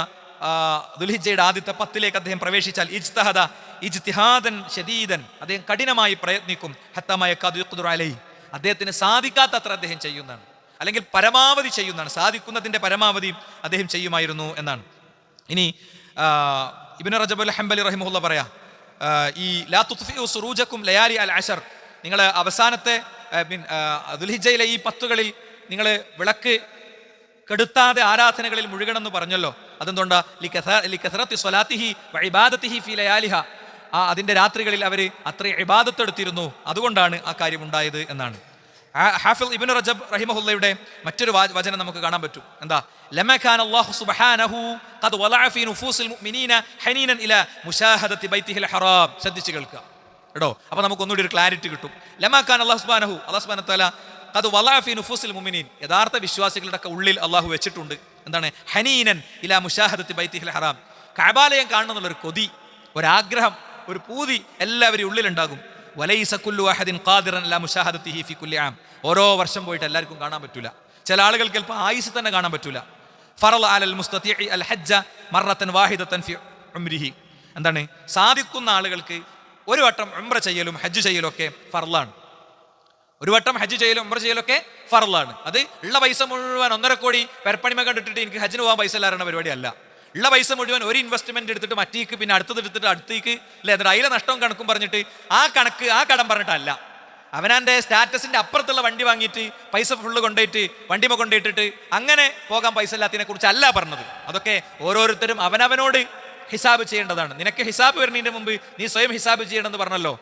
ദുൽഹിജ്ജയുടെ ആദ്യത്തെ 10 അദ്ദേഹം പ്രവേശിച്ചാൽ ഇജ്തഹദ ഇജ്തിഹാദൻ ശദീദൻ, അദ്ദേഹം കഠിനമായി പ്രയത്നിക്കും. ഹത്താ മാ യഖാദു യഖ്ദിറു അലൈഹി, അദ്ദേഹത്തിന് സാധിക്കാത്തത്ര അദ്ദേഹം ചെയ്യുന്നതാണ്, അല്ലെങ്കിൽ പരമാവധി ചെയ്യുന്നതാണ്. സാധിക്കുന്നതിൻ്റെ പരമാവധി അദ്ദേഹം ചെയ്യുമായിരുന്നു എന്നാണ്. ഇനി ഇബ്നു റജബ് അൽ ഹംബലി റഹിമഹുല്ലാ പറയാ, ഈ ലാ തുത്ഫിഉ സുറൂജക്കും ലയാലി അൽ അശർ, നിങ്ങൾ അവസാനത്തെ ദുൽഹിജ്ജയിലെ ഈ 10കളിൽ നിങ്ങൾ വിളക്ക് കെടുത്താതെ ആരാധനകളിൽ മുഴുകണമെന്ന് പറഞ്ഞല്ലോ. അതെന്തുകൊണ്ടാ? ലികസറത്തി സ്വലാത്തിഹി വഇബാദത്തിഹി ഫീ ലയാലിഹ, അതിൻ്റെ രാത്രികളിൽ അവർ അത്രയും ഇബാദത്ത് എടുത്തിരുന്നു, അതുകൊണ്ടാണ് ആ കാര്യം ഉണ്ടായത് എന്നാണ്. ഹാഫിൾ ഇബ്നു റജബ് റഹിമഹുല്ലയുടെ മറ്റൊരു വചനം നമുക്ക് കാണാൻ പറ്റും. എന്താ? ലമാ കാന അല്ലാഹു സുബ്ഹാനഹു ഖദ് വലഅ ഫീ നുഫൂസിൽ മുഅ്മിനീന ഹനീനൻ ഇലാ മുശാഹദത്തി ബൈത്തിഹിൽ ഹറാം. ശ്രദ്ധിച്ച് കേൾക്കുക കേട്ടോ, അപ്പോൾ നമുക്ക് ഒന്നുകൂടി ഒരു ക്ലാരിറ്റി കിട്ടും. ലമാ കാന അല്ലാഹു സുബ്ഹാനഹു, അല്ലാഹു സുബ്ഹാനഹു തആല ഖദ് വലഅ ഫീ നുഫൂസിൽ മുഅ്മിനീൻ, യഥാർത്ഥ വിശ്വാസികളുടെ ഉള്ളിൽ അല്ലാഹു വെച്ചിട്ടുണ്ട്. എന്താണ്? ഹനീനൻ ഇലാ മുശാഹദത്തി ബൈത്തിഹിൽ ഹറാം, കഅബാലയം കാണണം എന്നുള്ളൊരു കൊതി, ഒരാഗ്രഹം, ഒരു പൂതി എല്ലാവരും ഉള്ളിലുണ്ടാകും. വലൈസ കുല്ലു അഹദിൻ ഖാദിറൻ ലാ മുശാഹദത്തിഹി ഫീ കുല്ലി ആം, ഓരോ വർഷം പോയിട്ട് എല്ലാവർക്കും കാണാൻ പറ്റൂല. ചില ആളുകൾക്ക് ചിലപ്പോൾ ആയുസ് തന്നെ കാണാൻ പറ്റൂല. ഫറള അലൽ മുസ്തതിഇ അൽ ഹജ്ജ മറത്തൻ വാഹിദത്തൻ ഫി ഉംരിഹി, എന്താണ്? സാധിക്കുന്ന ആളുകൾക്ക് ഒരു വട്ടം ഉംറ ചെയ്യലും ഹജ്ജ് ചെയ്യലും ഒക്കെ ഫർളാണ്. ഒരു വട്ടം ഹജ്ജ് ചെയ്യലും ഉംറ ചെയ്യലൊക്കെ ഫർളാണ്. അത് ഉള്ള പൈസ മുഴുവൻ 1.5 കോടി പെരപ്പണിമ കണ്ടിട്ട് എനിക്ക് ഹജ്ജിന് പോകാൻ പൈസ ഇല്ലാറുന്ന പരിപാടിയല്ല. ഉള്ള പൈസ മുഴുവൻ ഒരു ഇൻവെസ്റ്റ്മെന്റ് എടുത്തിട്ട് മറ്റേക്ക്, പിന്നെ അടുത്തത് എടുത്തിട്ട് അടുത്തേക്ക്, അല്ലെ? എന്നിട്ട് അതിലെ നഷ്ടവും കണക്കും പറഞ്ഞിട്ട് ആ കടം പറഞ്ഞിട്ടല്ല, അവനാൻ്റെ സ്റ്റാറ്റസിന്റെ അപ്പുറത്തുള്ള വണ്ടി വാങ്ങിയിട്ട് പൈസ ഫുള്ള് കൊണ്ടുപോയിട്ട് വണ്ടിമ കൊണ്ടുപോയിട്ടിട്ട് അങ്ങനെ പോകാൻ പൈസ ഇല്ലാത്തതിനെ കുറിച്ച് അല്ല പറഞ്ഞത്. അതൊക്കെ ഓരോരുത്തരും അവനവനോട് ഹിസാബ് ചെയ്യേണ്ടതാണ്. നിനക്ക് ഹിസാബ് വരുന്നതിന്റെ മുമ്പ് നീ സ്വയം ഹിസാബ് ചെയ്യണമെന്ന് പറഞ്ഞല്ലോ,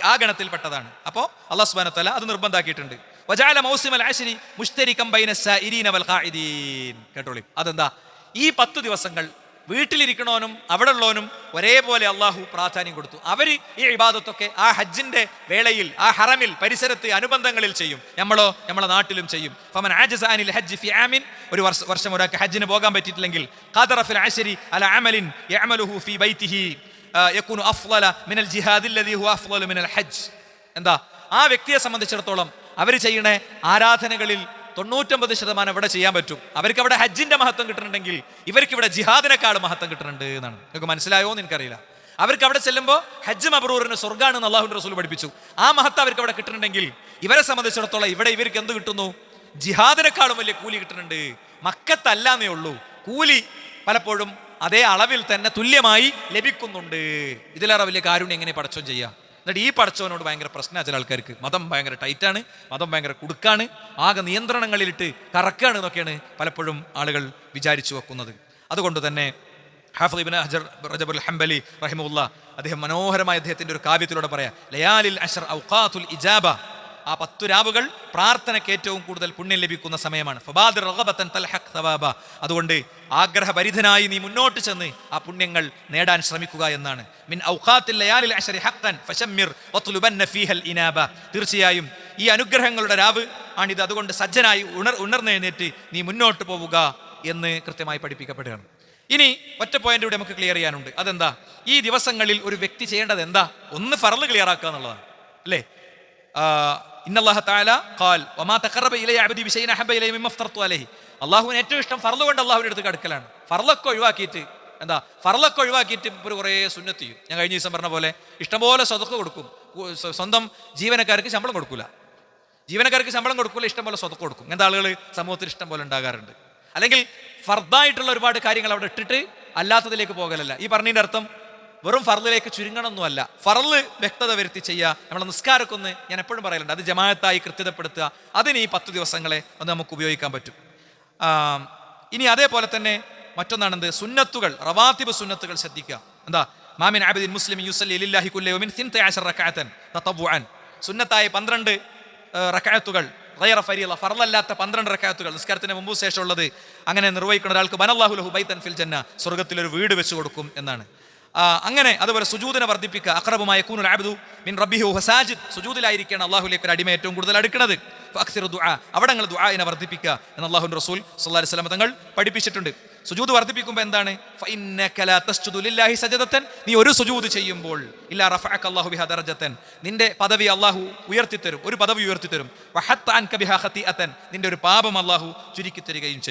ആ ഗണത്തിൽപ്പെട്ടതാണ്. അപ്പോൾ അല്ലാഹു സുബ്ഹാനഹു വ തആല അത് നിർബന്ധമാക്കിയിട്ടുണ്ട്. വജഅല മൗസിമൽ അശ്രി മുശ്തരികം ബൈന സായിരീന വൽ ഖാഇദീൻ. കേട്ടോളി, അതെന്താ? ഈ 10 ദിവസങ്ങൾ വീട്ടിലിരിക്കണവനും അവിടെ ഉള്ളവനും ഒരേപോലെ അള്ളാഹു പ്രാധാന്യം കൊടുത്തു. അവർ ഈ ഇബാദത്തൊക്കെ ആ ഹജ്ജിന്റെ വേളയിൽ, ആ ഹറമിൽ, പരിസരത്ത്, അനുബന്ധങ്ങളിൽ ചെയ്യും. നമ്മളെ നാട്ടിലും ചെയ്യും. ഫമൻ ആജസ അനിൽ ഹജ്ജ് ഫി ആമിൻ, ഒരു വർഷം ഒരാൾക്ക് ഹജ്ജിന് പോകാൻ പറ്റിയിട്ടില്ലെങ്കിൽ ഖദറ ഫിൽ അശ്രി അല അമലിൻ യഅമലുഹു ഫി ബൈതിഹി യകൂനു അഫ്ളല മിനൽ ജിഹാദി അല്ലദീ ഹുവ അഫ്ളലു മിനൽ ഹജ്ജ്. എന്താ, ആ വ്യക്തിയെ സംബന്ധിച്ചിടത്തോളം അവർ ചെയ്യുന്ന ആരാധനകളിൽ 99% ഇവിടെ ചെയ്യാൻ പറ്റും. അവർക്ക് അവിടെ ഹജ്ജിന്റെ മഹത്വം കിട്ടുന്നുണ്ടെങ്കിൽ ഇവർക്ക് ഇവിടെ ജിഹാദിനെക്കാൾ മഹത്വം കിട്ടുന്നുണ്ട് എന്നാണ്. നിങ്ങൾക്ക് മനസ്സിലായോ എന്ന് എനിക്കറിയില്ല. അവർക്ക് അവിടെ ചെല്ലുമ്പോൾ ഹജ്ജ് മബ്രൂറിന് സ്വർഗ്ഗാണെന്ന് അല്ലാഹുവിന്റെ റസൂൽ പഠിപ്പിച്ചു. ആ മഹത്വം അവർക്ക് അവിടെ കിട്ടുന്നുണ്ടെങ്കിൽ ഇവരെ സംബന്ധിച്ചിടത്തോളം ഇവിടെ ഇവർക്ക് എന്ത് കിട്ടുന്നു? ജിഹാദിനെക്കാളും വലിയ കൂലി കിട്ടുന്നുണ്ട്. മക്കത്തല്ലാന്നേ ഉള്ളൂ, കൂലി പലപ്പോഴും അതേ അളവിൽ തന്നെ തുല്യമായി ലഭിക്കുന്നുണ്ട്. ഇതിലേറെ വലിയ കാരുണ്യം എങ്ങനെ പടച്ചോൻ ചെയ്യാം? എന്നിട്ട് ഈ പടച്ചവനോട് ഭയങ്കര പ്രശ്നമാണ് ചില ആൾക്കാർക്ക്. മതം ഭയങ്കര ടൈറ്റാണ്, മതം ഭയങ്കര കുടുക്കാണ്, ആകെ നിയന്ത്രണങ്ങളിലിട്ട് കറക്കാണ് എന്നൊക്കെയാണ് പലപ്പോഴും ആളുകൾ വിചാരിച്ചു വെക്കുന്നത്. അതുകൊണ്ട് തന്നെ ഹാഫിദ് ഇബ്നു ഹജർ റജബുൽ ഹംബലി റഹിമഹുല്ലാ അദ്ദേഹം മനോഹരമായ അദ്ദേഹത്തിന്റെ ഒരു കാവ്യത്തിലൂടെ പറയാം, ലയാലിൽ അശ്ർ ഔഖാത്തുൽ ഇജാബ, ആ 10 രാവുകൾ പ്രാർത്ഥനയ്ക്ക് ഏറ്റവും കൂടുതൽ പുണ്യം ലഭിക്കുന്ന സമയമാണ്. ഫബാദിർ റഗബതൻ തൽഹഖ് സവാബ, അതുകൊണ്ട് ആഗ്രഹപരിധനായി നീ മുന്നോട്ട് ചെന്ന് ആ പുണ്യങ്ങൾ നേടാൻ ശ്രമിക്കുക എന്നാണ്. മിൻ ഔഖാത്തിൽ ലയാലിൽ അശ്രി ഹഖൻ ഫശമ്മിർ വത്ലുബന്ന ഫീഹൽ ഇനാബ, തീർച്ചയായും ഈ അനുഗ്രഹങ്ങളുടെ രാവ് ആണിത്, അതുകൊണ്ട് സജ്ജനായി ഉണർന്നെഴുന്നേറ്റ് നീ മുന്നോട്ട് പോവുക എന്ന് കൃത്യമായി പഠിപ്പിക്കപ്പെടുകയാണ്. ഇനി ഒറ്റ പോയിന്റ് കൂടി നമുക്ക് ക്ലിയർ ചെയ്യാനുണ്ട്. അതെന്താ? ഈ ദിവസങ്ങളിൽ ഒരു വ്യക്തി ചെയ്യേണ്ടത് എന്താ? ഒന്ന് ഫർള് ക്ലിയർ ആക്കുക എന്നുള്ളതാണ്, അല്ലേ? ഇന്നല്ലാഹ തആല ഖാൽ വമാ തഖറബ ഇലയ്യ അബ്ദി ബിശൈഇൻ അഹബ്ബ ഇലയ്യ മിമ്മ അഫ്തർതു അലൈഹി, അല്ലാഹുവിന് ഏറ്റവും ഇഷ്ടം ഫർള് കൊണ്ട് അല്ലാഹുവിന്റെ അടുത്ത് അടുക്കലാണ്. ഫർളൊക്കെ ഒഴിവാക്കിയിട്ട് ഇപ്പോൾ കുറേ സുന്നത്ത് ചെയ്യും. ഞാൻ കഴിഞ്ഞ ദിവസം പറഞ്ഞ പോലെ ഇഷ്ടംപോലെ സ്വതക്ക കൊടുക്കും, സ്വന്തം ജീവനക്കാർക്ക് ശമ്പളം കൊടുക്കൂല, ഇഷ്ടംപോലെ സ്വതക്ക കൊടുക്കും. അങ്ങനത്തെ ആളുകൾ സമൂഹത്തിൽ ഇഷ്ടം പോലെ ഉണ്ടാകാറുണ്ട്. അല്ലെങ്കിൽ ഫർദായിട്ടുള്ള ഒരുപാട് കാര്യങ്ങൾ അവിടെ ഇട്ടിട്ട് അല്ലാത്തതിലേക്ക് പോകലല്ല. ഈ പറഞ്ഞതിൻ്റെ അർത്ഥം വെറും ഫർളിലേക്ക് ചുരുങ്ങണമെന്നല്ല, ഫർള് വ്യക്തത വരുത്തി ചെയ്യുക. നമ്മളെ നിസ്കാരക്കൊന്ന് ഞാൻ എപ്പോഴും പറയലുണ്ട്, അത് ജമാഅത്തായി കൃത്യതപ്പെടുത്തുക. അതിന് ഈ 10 ദിവസങ്ങളെ ഒന്ന് നമുക്ക് ഉപയോഗിക്കാൻ പറ്റും. ഇനി അതേപോലെ തന്നെ മറ്റൊന്നാണെന്ത്? സുന്നത്തുകൾ, റവാത്തിബ് സുന്നത്തുകൾ ശ്രദ്ധിക്കുക. എന്താ? മാമിൻ അബ്ദിൻ മുസ്ലിം യുസല്ലി ലില്ലാഹി കുല്ല യൗമിൻ 12 റക്അതൻ തതവ്വുഅൻ, സുന്നത്തായ 12 റക്അത്തുകൾ, ഗൈറ ഫരീള, ഫർളല്ലാത്ത 12 റക്അത്തുകൾ നിസ്കാരത്തിന് മുമ്പ് ശേഷമുള്ളത് അങ്ങനെ നിർവഹിക്കുന്ന ഒരാൾക്ക് ബനല്ലാഹു ലഹു ബൈതൻ ഫിൽ ജന്ന, സ്വർഗ്ഗത്തിൽ ഒരു വീട് വെച്ച് കൊടുക്കും എന്നാണ്. അങ്ങനെ അതുപോലെ സുജൂദിനെ വർദ്ധിപ്പിക്കുക. അഖറബു മാ യകൂനുൽ അബ്ദു മിൻ റബ്ബിഹി വഹുവ സാജിദ്, സുജൂദിലായിരിക്കണം അല്ലാഹുവിലേക്ക് ഒരു അടിമ ഏറ്റവും കൂടുതൽ അടുക്കുന്നത്. ഫഅക്സിറു ദുആ, അവിടെ നിങ്ങൾ ദുആഇനെ വർദ്ധിപ്പിക്കുക എന്ന് അല്ലാഹുവിന്റെ റസൂൽ സ്വല്ലല്ലാഹു അലൈഹി വസല്ലം തങ്ങൾ പഠിപ്പിച്ചിട്ടുണ്ട്. സുജൂദ് വർദ്ധിപ്പിക്കുമ്പോൾ എന്താണ്? ഫഇന്നക ലാ തസ്ജുദു ലില്ലാഹി സജദതൻ, നീ ഒരു സുജൂദ് ചെയ്യുമ്പോൾ ഇല്ലാ റഫഅക അല്ലാഹു ബിഹാ ദറജതൻ, നിന്റെ പദവി അല്ലാഹു ഉയർത്തിത്തരും, ഒരു പദവി ഉയർത്തിത്തരും. വഹത്ത അൻക ബിഹാ ഖതിഅതൻ, നിന്റെ ഒരു പാപം അല്ലാഹു ചുരുക്കി തരികയും ചെയ്യും.